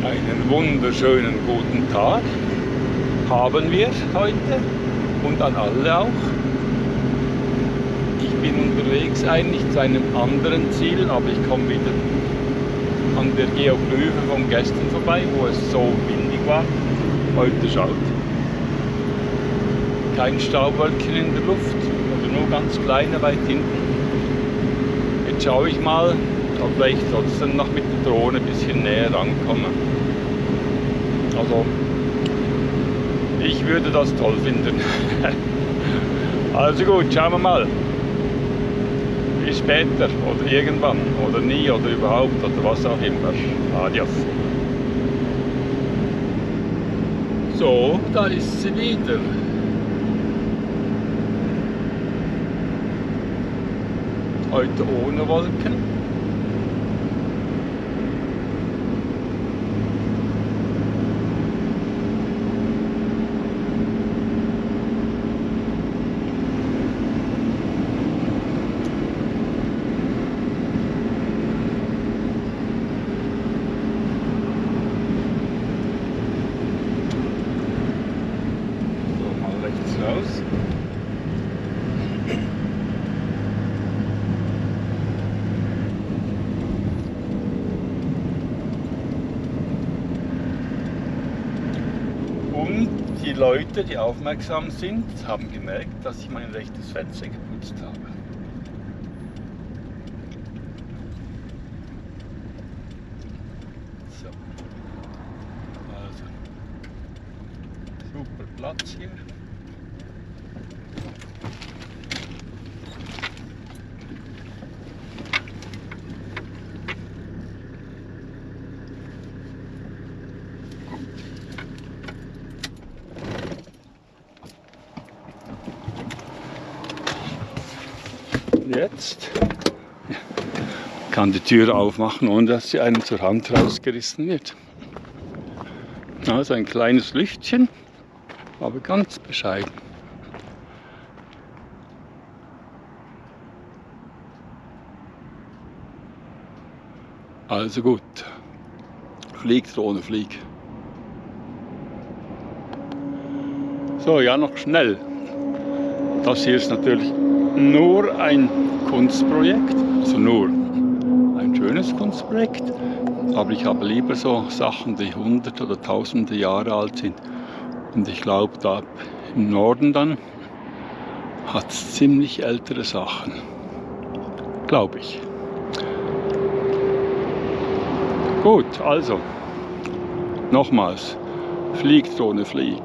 Einen wunderschönen guten Tag haben wir heute und an alle auch. Ich bin unterwegs eigentlich zu einem anderen Ziel, aber ich komme wieder an der Geoglyphe von gestern vorbei, wo es so windig war. Heute schaut. Kein Staubwolken in der Luft, oder nur ganz kleine weit hinten. Jetzt schaue ich mal, ob ich trotzdem noch mit der Drohne ein bisschen näher rankomme. Also, ich würde das toll finden. Also gut, schauen wir mal. Bis später oder irgendwann oder nie oder überhaupt oder was auch immer. Adios. So, da ist sie wieder. Heute ohne Wolken. Raus. Und die Leute, die aufmerksam sind, haben gemerkt, dass ich mein rechtes Fenster geputzt habe. So. Also, super Platz hier. Jetzt kann die Tür aufmachen, ohne dass sie einem zur Hand rausgerissen wird. Also ein kleines Lüftchen, aber ganz bescheiden. Also gut, flieg Drohne, flieg. So, ja, noch schnell. Das hier ist natürlich nur ein Kunstprojekt, also nur ein schönes Kunstprojekt, aber ich habe lieber so Sachen, die hunderte oder tausende Jahre alt sind. Und ich glaube, da im Norden dann hat es ziemlich ältere Sachen, glaube ich. Gut, also nochmals, flieg Drohne, flieg.